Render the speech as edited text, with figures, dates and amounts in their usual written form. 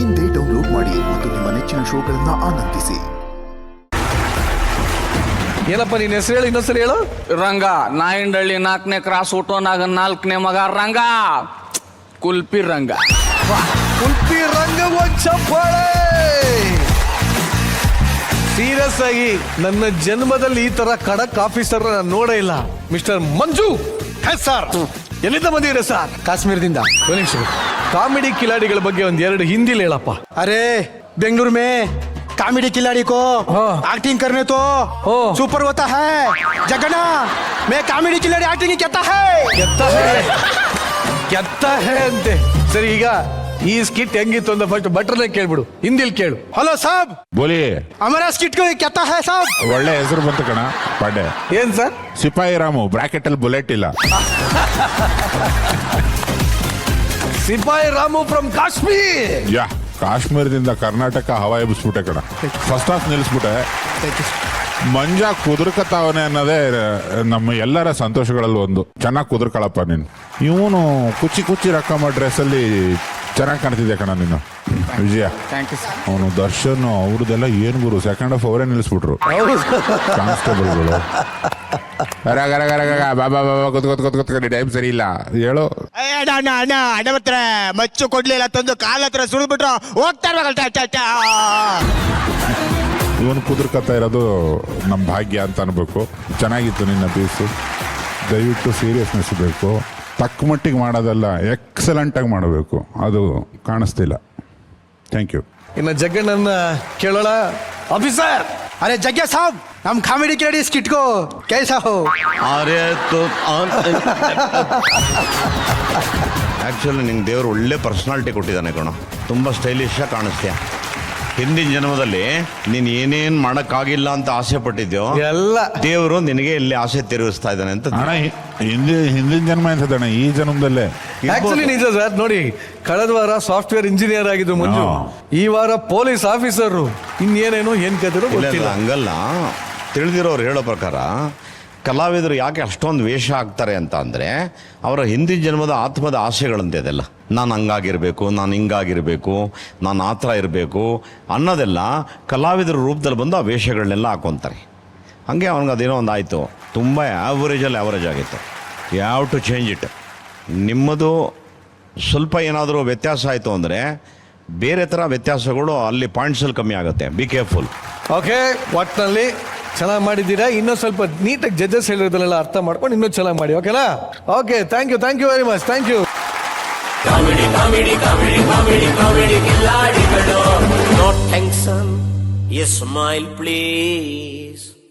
ಇಂದೇ ಡೌನ್ಲೋಡ್ ಮಾಡಿ ಮತ್ತು ನಿಮ್ಮ ನೆಚ್ಚಿನ ಶೋಗಳನ್ನ ಆನಂದಿಸಿ. ಏನಪ್ಪ ನಿನ್ನ ಹೆಸರು ಹೇಳಿ, ಇನ್ನೊಂದ್ಸಲ ಹೇಳು. ರಂಗ. ನಾಯಿಂಡಳ್ಳಿ 4ನೇ ಕ್ರಾಸ್ ಊಟೋನಾಗ 4ನೇ ಮಗ ರಂಗ. ಕುಲ್ಪಿ ರಂಗ. ಕುಲ್ಪಿ ರಂಗ ಒಂದ್ ಚಪ್ಪಾಳೆ. ಸೀರಿಯಸ್ ಆಗಿ ನನ್ನ ಜನ್ಮದಲ್ಲಿ ಈ ತರ ಖಡಕ್ ಆಫೀಸರ್ ನಾನು ನೋಡೇ ಇಲ್ಲ. ಮಿಸ್ಟರ್ ಮಂಜು ಸರ್, ಎಲ್ಲಿಂದ ಬಂದಿದ್ದೀರಾ ಸರ್? ಕಾಶ್ಮೀರದಿಂದ. ಒಂದು ನಿಮಿಷ. ಕಾಮಿಡಿ ಕಿಲಾಡಿಗಳ ಬಗ್ಗೆ ಒಂದ್ 2 ಹಿಂದಿಲಿ ಹೇಳಪ್ಪ. अरे बेंगलुरु में कॉमेडी खिलाड़ी को एक्टिंग करने तो सुपर होता है जगना. मैं कॉमेडी खिलाड़ी एक्टिंग कहता है ಅಂತೆ. ಸರಿ, ಈಗ ಈ ಸ್ಕಿಟ್ ಹೆಂಗಿತ್ತು ಅಂತ ಫಸ್ಟ್ ಬಟ್ರನೇ ಕೇಳ್ಬಿಡು, ಹಿಂದಿಲ್ ಕೇಳು. हेलो साहब, ಬೋಲಿ. हमारा स्किट को कहता है साहब. ಒಳ್ಳೆ ಹೆಸರು ಬಂತು ಕಣ ಪಾಂಡೆ. ಏನ್ ಸರ್? ಸಿಪಾಯಿ ರಾಮು, ಬ್ರಾಕೆಟ್ ಅಲ್ಲಿ ಬುಲೆಟ್ ಇಲ್ಲ. ಸಿಪಾಯಿ ರಾಮು ಫ್ರಮ್ ಕಾಶ್ಮೀರ್. ಯಾ, ಕಾಶ್ಮೀರದಿಂದ ಕರ್ನಾಟಕ ಹವಾ ಎಬ್ಬಿಸ್ಬಿಟ್ಟೆ ಕಣ. First half ನಿಲ್ಲಿಸ್ಬಿಟ್ಟೆ. ಮಂಜ ಕುದುರ್ಕತಾವನೆ ಅನ್ನೋದೇ ನಮ್ಮ ಎಲ್ಲರ ಸಂತೋಷಗಳಲ್ಲಿ ಒಂದು. ಚೆನ್ನಾಗಿ ಕುದುರ್ಕೊಳಪ್ಪ ನೀನು. ಇವನು ಕುಚ್ಚಿ ಕುಚ್ಚಿ ರಕ್ಕಮ್ಮ ಡ್ರೆಸ್ಸಲ್ಲಿ ಚೆನ್ನಾಗಿ ಕಾಣ್ತಿದ್ದೆ ಕಣ ನೀನು. ವಿಜಯ, ಅವನು ದರ್ಶನ್ ಅವ್ರದ್ದೆಲ್ಲ ಏನ್ ಗುರು, ಸೆಕೆಂಡ್ ಹಾಫ್ ಅವರೇ ನಿಲ್ಲಿಸ್ಬಿಟ್ರು ಕಾನ್ಸ್ಟೇಬಲ್ಗಳು. ಬಾಬಾ ಕೂತ್ಕೊಂಡು ಟೈಮ್ ಸರಿ ಇಲ್ಲ ಹೇಳು. ಅಣ್ಣ ಬರ್ತಾರೆ, ಮಚ್ಚು ಕೊಡ್ಲಿಲ್ಲ ತಂದು ಕಾಲ ಹತ್ರ ಸುಳಿದ್ಬಿಟ್ರು ಹೋಗ್ತಾ ಇರ್ಬೇಕಲ್ಟ. ಇವನು ಕುದುರ್ಕತ್ತಾ ಇರೋದು ನಮ್ಮ ಭಾಗ್ಯ ಅಂತ ಅನ್ಬೇಕು. ಚೆನ್ನಾಗಿತ್ತು ನಿನ್ನ ಪೀಸು. ದಯವಿಟ್ಟು ಸೀರಿಯಸ್ನೆಸ್ ಬೇಕು, ತಕ್ಕ ಮಟ್ಟಿಗೆ ಮಾಡೋದಲ್ಲ, ಎಕ್ಸಲೆಂಟ್ ಆಗಿ ಮಾಡಬೇಕು. ಅದು ಕಾಣಿಸ್ತಿಲ್ಲ. Thank you. ಇನ್ನು ಜಗ್ಗಣ್ಣನ ಕೇಳೋಣ. ಆಫೀಸರ್. अरे जग्गा साहब, हम कॉमेडी खिलाड़ी स्किट को कैसा हो? अरे तो ಆ್ಯಕ್ಚುಲಿ ನಿಂಗೆ ದೇವರು ಒಳ್ಳೆ ಪರ್ಸ್ನಾಲಿಟಿ ಕೊಟ್ಟಿದ್ದಾನೆ ಕಣ. ತುಂಬ ಸ್ಟೈಲಿಶಾಗಿ ಕಾಣಿಸ್ತೀಯ. ಹಿಂದಿನ ಜನ್ಮದಲ್ಲಿ ನೀನು ಏನೇನು ಮಾಡೋಕ್ಕಾಗಿಲ್ಲ ಅಂತ ಆಸೆ ಪಟ್ಟಿದ್ಯೋ ಎಲ್ಲ ದೇವರು ನಿನಗೆ ಇಲ್ಲಿ ಆಸೆ ತಿರುಗಿಸ್ತಾ ಇದ್ದಾನೆ ಅಂತ. ಅಣ್ಣ, ಹಿಂದಿನ ಜನ್ಮ ಎಂತದಣ್ಣ, ಈ ಜನ್ಮದಲ್ಲೇ. ಆಕ್ಚುಲಿ ನಿಜ ಸರ್. ನೋಡಿ, ಕಳೆದ ವಾರ ಸಾಫ್ಟ್ವೇರ್ ಇಂಜಿನಿಯರ್ ಆಗಿದ್ದು ಮಂಜು, ಈ ವಾರ ಪೊಲೀಸ್ ಆಫೀಸರ್. ಇನ್ನೇನೇನೋ ಏನ್ ಕದಿರೋ ಗೊತ್ತಿಲ್ಲ. ಹಂಗಲ್ಲ, ತಿಳಿದಿರೋರು ಹೇಳೋ ಪ್ರಕಾರ ಕಲಾವಿದರು ಯಾಕೆ ಅಷ್ಟೊಂದು ವೇಷ ಆಗ್ತಾರೆ ಅಂತ ಅಂದರೆ ಅವರ ಹಿಂದಿನ ಜನ್ಮದ ಆತ್ಮದ ಆಸೆಗಳಂತೆ ಅದೆಲ್ಲ. ನಾನು ಹಂಗಾಗಿರಬೇಕು, ನಾನು ಹಿಂಗಾಗಿರಬೇಕು, ನಾನು ಆ ಥರ ಇರಬೇಕು ಅನ್ನೋದೆಲ್ಲ ಕಲಾವಿದರ ರೂಪದಲ್ಲಿ ಬಂದು ಆ ವೇಷಗಳನ್ನೆಲ್ಲ ಹಾಕೊತಾರೆ. ಹಾಗೆ ಅವ್ನಿಗೆ ಅದೇನೋ ಒಂದು ಆಯಿತು, ತುಂಬ ಆ್ಯಾವರೇಜ್ ಆಗಿತ್ತು. ಯಾವ ಟು ಚೇಂಜ್ ಇಟ್. ನಿಮ್ಮದು ಸ್ವಲ್ಪ ಏನಾದರೂ ವ್ಯತ್ಯಾಸ ಆಯಿತು ಅಂದರೆ ಬೇರೆ ಥರ ವ್ಯತ್ಯಾಸಗಳು ಅಲ್ಲಿ ಪಾಯಿಂಟ್ಸಲ್ಲಿ ಕಮ್ಮಿ ಆಗುತ್ತೆ. Be careful. ಓಕೆ, ಒಟ್ಟಿನಲ್ಲಿ ಚೆನ್ನಾಗಿ ಮಾಡಿದ್ದೀರಾ. ಇನ್ನೊಂದು ಸ್ವಲ್ಪ ನೀಟಾಗಿ ಜಡ್ಜಸ್ ಹೇಳಿರೋದನ್ನೆಲ್ಲ ಅರ್ಥ ಮಾಡ್ಕೊಂಡು ಇನ್ನೂ ಚೆನ್ನಾಗಿ ಮಾಡಿ. ಓಕೆನಾ? Okay, thank you very much. Thank you. No tension, a smile please.